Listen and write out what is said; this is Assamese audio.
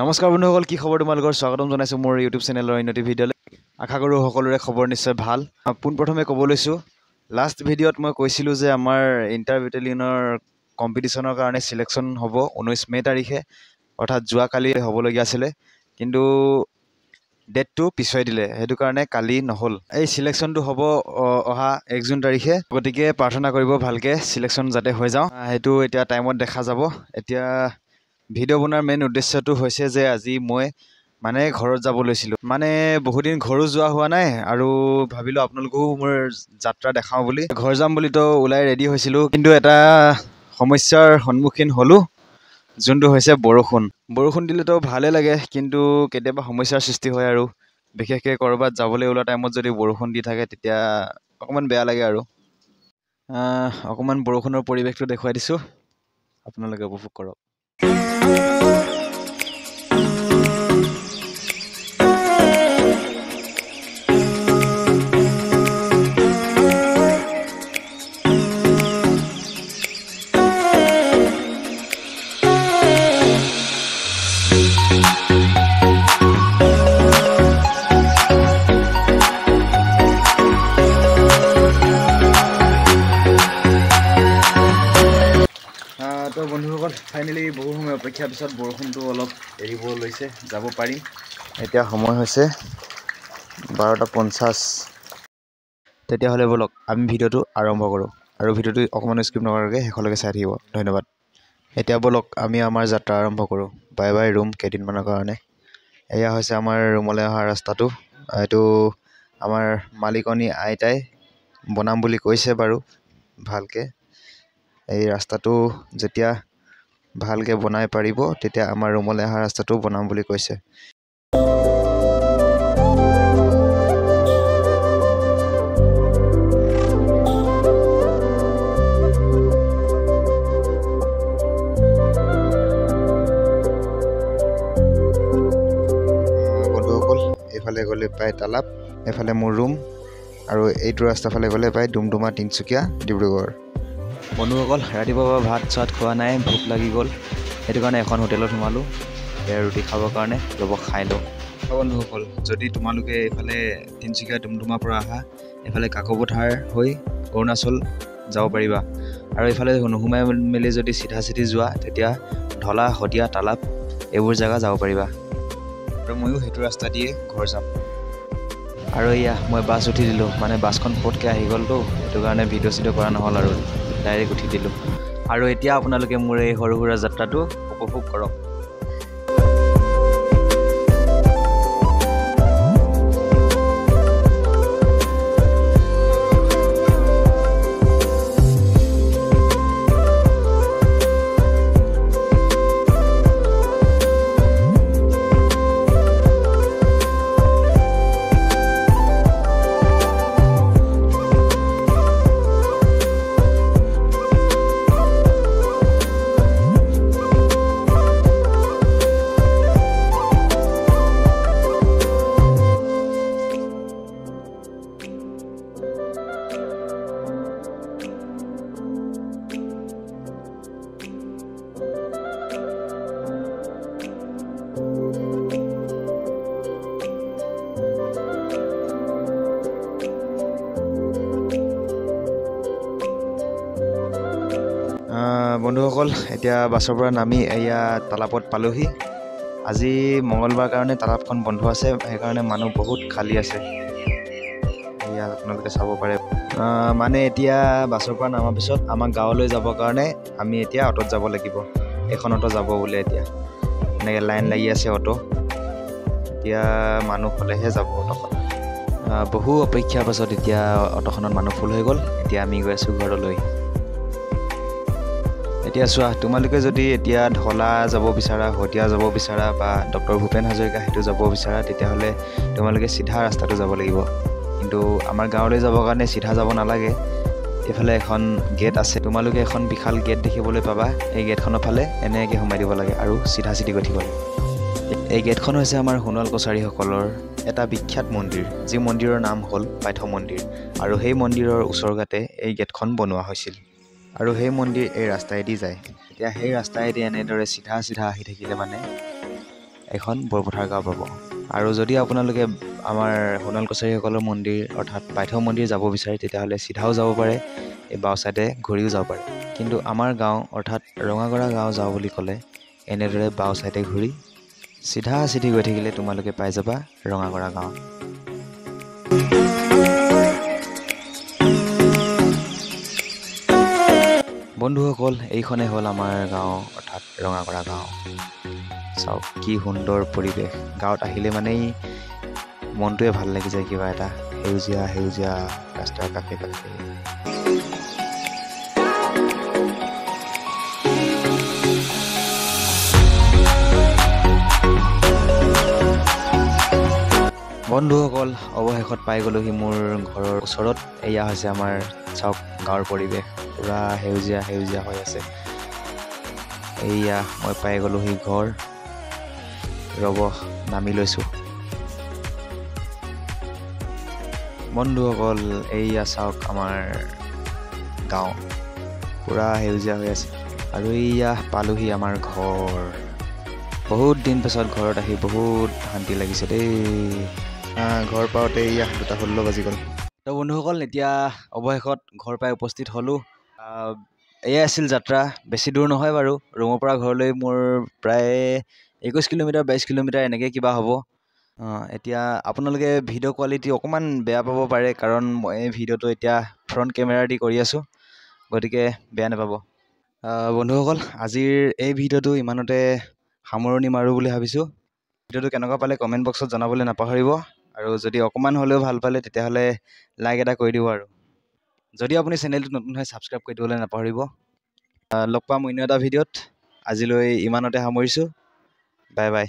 নমস্কাৰ বন্ধুসকল, কি খবৰ তোমালোকৰ? স্বাগতম জনাইছোঁ মোৰ ইউটিউব চেনেলৰ অন্যটি ভিডিঅ'লৈ। আশা কৰোঁ সকলোৰে খবৰ নিশ্চয় ভাল। পোনপ্ৰথমে ক'ব লৈছোঁ, লাষ্ট ভিডিঅ'ত মই কৈছিলোঁ যে আমাৰ ইণ্টাৰ বেটেলিয়নৰ কম্পিটিশ্যনৰ কাৰণে ছিলেকশ্যন হ'ব 19 মে' তাৰিখে, অৰ্থাৎ যোৱাকালি হ'বলগীয়া আছিলে, কিন্তু ডেটটো পিছুৱাই দিলে। সেইটো কাৰণে কালি নহ'ল। এই ছিলেকশ্যনটো হ'ব অহা 1 জুন তাৰিখে। গতিকে প্ৰাৰ্থনা কৰিব ভালকৈ ছিলেকশ্যন যাতে হৈ যাওঁ। সেইটো এতিয়া টাইমত দেখা যাব। এতিয়া ভিডিঅ' বনোৱাৰ মেইন উদ্দেশ্যটো হৈছে যে আজি মই ঘৰত যাব লৈছিলোঁ। বহুদিন ঘৰো যোৱা হোৱা নাই আৰু ভাবিলোঁ আপোনালোকেও মোৰ যাত্ৰা দেখাওঁ বুলি। ঘৰ যাম বুলিতো ওলাই ৰেডি হৈছিলোঁ, কিন্তু এটা সমস্যাৰ সন্মুখীন হ'লোঁ, যোনটো হৈছে বৰষুণ। বৰষুণ দিলেতো ভালেই লাগে, কিন্তু কেতিয়াবা সমস্যাৰ সৃষ্টি হয় আৰু বিশেষকৈ ক'ৰবাত যাবলৈ ওলোৱা টাইমত যদি বৰষুণ দি থাকে তেতিয়া অকণমান বেয়া লাগে আৰু। অকণমান বৰষুণৰ পৰিৱেশটো দেখুৱাই দিছোঁ, আপোনালোকে উপভোগ কৰক। তো বন্ধুসকল, ফাইনেলি বহু সময় অপেক্ষাৰ পিছত বৰষুণটো অলপ এৰিব লৈছে, যাব পাৰিম। এতিয়া সময় হৈছে 12:50। তেতিয়াহ'লে ব'লক আমি ভিডিঅ'টো আৰম্ভ কৰোঁ, আৰু ভিডিঅ'টো অকণমান স্কিপ নকৰাকৈ শেষলৈকে চাই থাকিব। ধন্যবাদ। এতিয়া ব'লক আমি আমাৰ যাত্ৰা আৰম্ভ কৰোঁ। বাই বাই ৰুম, কেইদিনমানৰ কাৰণে। এয়া হৈছে আমাৰ ৰুমলৈ অহা ৰাস্তাটো। এইটো আমাৰ মালিকনী আইতাই বনাম বুলি কৈছে বাৰু ভালকৈ। এই ৰাস্তাটো যেতিয়া ভালকৈ বনাই পাৰিব, তেতিয়া আমাৰ ৰুমলৈ অহা ৰাস্তাটো বনাম বুলি কৈছে। বন্ধুসকল, এইফালে গ'লে পায় তালাপ, এইফালে মোৰ ৰুম, আৰু এইটো ৰাস্তাৰ ফালে গ'লে পায় ডুমডুমা, তিনিচুকীয়া, ডিব্ৰুগড়। বন্ধুসকল, ৰাতিপুৱাৰ ভাত চাত খোৱা নাই, ভোক লাগি গ'ল। সেইটো কাৰণে এখন হোটেলত সোমালোঁ ৰুটি খাবৰ কাৰণে। ৰ'ব খাই লওঁ। বন্ধুসকল, যদি তোমালোকে এইফালে তিনিচুকীয়া ডুমডুমাৰ পৰা আহা, এইফালে কাকপথাৰ হৈ অৰুণাচল যাব পাৰিবা, আৰু এইফালে নোসোমাই মেলি যদি চিধা যোৱা, তেতিয়া ঢলা, শদিয়া, তালাপ এইবোৰ জেগা যাব পাৰিবা। আৰু ময়ো সেইটো ৰাস্তা দিয়ে ঘৰ যাম। আৰু এয়া মই বাছ উঠি দিলোঁ, বাছখন পটকৈ আহি গ'লতো, সেইটো কাৰণে ভিডিঅ' চিডিঅ' কৰা নহ'ল আৰু ডাইৰেক্ট উঠি দিলোঁ। আৰু এতিয়া আপোনালোকে মোৰ এই সৰু সুৰা যাত্ৰাটো উপভোগ কৰক। বন্ধুসকল, এতিয়া বাছৰ পৰা নামি এয়া তালাপত পালোহি। আজি মঙলবাৰ কাৰণে তালাপখন বন্ধ আছে, সেইকাৰণে মানুহ বহুত খালী আছে। এয়া আপোনালোকে চাব পাৰে। এতিয়া বাছৰ পৰা নামাৰ পিছত আমাক গাঁৱলৈ যাবৰ কাৰণে আমি এতিয়া অ'টত যাব লাগিব। এখন অ'ট যাব বোলে এতিয়া। এনেকৈ লাইন লাগি আছে অ'ট। এতিয়া মানুহ হ'লেহে যাব অ'টখন। বহু অপেক্ষাৰ পাছত এতিয়া অ'টখনত মানুহ ফুল হৈ গ'ল। এতিয়া আমি গৈ আছোঁ ঘৰলৈ। এতিয়া চোৱা, তোমালোকে যদি এতিয়া ঢলা যাব বিচাৰা, শদিয়া যাব বিচাৰা, বা ডক্টৰ ভূপেন হাজৰিকা সেইটো যাব বিচাৰা, তেতিয়াহ'লে তোমালোকে চিধা ৰাস্তাটো যাব লাগিব। কিন্তু আমাৰ গাঁৱলৈ যাবৰ কাৰণে চিধা যাব নালাগে। এইফালে এখন গেট আছে, তোমালোকে এখন বিশাল গেট দেখিবলৈ পাবা। এই গেটখনৰ ফালে এনেকৈ সোমাই দিব লাগে আৰু চিধা গৈ থাকিব লাগে। এই গেটখন হৈছে আমাৰ সোণোৱাল কছাৰীসকলৰ এটা বিখ্যাত মন্দিৰ, যি মন্দিৰৰ নাম হ'ল পাৰ্থ মন্দিৰ, আৰু সেই মন্দিৰৰ ওচৰতে এই গেটখন বনোৱা হৈছিল। আৰু সেই মন্দিৰ এই ৰাস্তাইদি যায়। এতিয়া সেই ৰাস্তাইদি এনেদৰে চিধা আহি থাকিলে এখন বৰপথাৰ গাঁও পাব। আৰু যদি আপোনালোকে আমাৰ সোণাল কছাৰীসকলৰ মন্দিৰ অৰ্থাৎ বাইথ মন্দিৰ যাব বিচাৰে তেতিয়াহ'লে চিধাও যাব পাৰে, এই বাওঁ ছাইডে ঘূৰিও যাব পাৰে। কিন্তু আমাৰ গাঁও অৰ্থাৎ ৰঙাগৰা গাঁও যাওঁ বুলি ক'লে এনেদৰে বাওঁ ছাইডে ঘূৰি চিধা চিধি গৈ থাকিলে তোমালোকে পাই যাবা ৰঙাগৰা গাঁও। বন্ধুসকল, এইখনেই হ'ল আমাৰ গাঁও অৰ্থাৎ ৰঙাগৰা গাঁও। চাওক কি সুন্দৰ পৰিৱেশ। গাঁৱত আহিলে মানেই মনটোৱে ভাল লাগি যায়, কিবা এটা সেউজীয়া সেউজীয়া ৰাস্তাৰ কাষে কাষে। বন্ধুসকল, অৱশেষত পাই গ'লোহি মোৰ ঘৰৰ ওচৰত। এয়া হৈছে আমাৰ চাওক গাঁৱৰ পৰিৱেশ, পূৰা সেউজীয়া সেউজীয়া হৈ আছে। এইয়া মই পাই গ'লোহি ঘৰ। ৰ'ব নামি লৈছোঁ। বন্ধুসকল, এইয়া চাওক আমাৰ গাঁও, পূৰা সেউজীয়া হৈ আছে। আৰু এইয়া পালোহি আমাৰ ঘৰ। বহুত দিন পাছত ঘৰত আহি বহুত শান্তি লাগিছে দেই। ঘৰ পাওঁতে এইয়া 2:16 বাজি গ'ল। তো বন্ধুসকল, এতিয়া অৱশেষত ঘৰ পাই উপস্থিত হ'লোঁ। এয়াই আছিল যাত্ৰা, বেছি দূৰ নহয় বাৰু। ৰুমৰ পৰা ঘৰলৈ মোৰ প্ৰায় 21 কিলোমিটাৰ 22 কিলোমিটাৰ এনেকৈ কিবা হ'ব। এতিয়া আপোনালোকে ভিডিঅ' কোৱালিটি অকণমান বেয়া পাব পাৰে, কাৰণ মই ভিডিঅ'টো এতিয়া ফ্ৰণ্ট কেমেৰা দি কৰি আছোঁ, গতিকে বেয়া নাপাব। বন্ধুসকল, আজিৰ এই ভিডিঅ'টো ইমানতে সামৰণি মাৰোঁ বুলি ভাবিছোঁ। ভিডিঅ'টো কেনেকুৱা পালে কমেণ্ট বক্সত জনাবলৈ নাপাহৰিব। আৰু যদি অকণমান হ'লেও ভাল পালে তেতিয়াহ'লে লাইক এটা কৰি দিব। আৰু যদি আপুনি চেনেলটো নতুন হয় ছাবস্ক্ৰাইব কৰি দিবলৈ নাপাহৰিব। লগ পাম অন্য এটা ভিডিঅ'ত। আজিলৈ ইমানতে সামৰিছোঁ। Bye bye.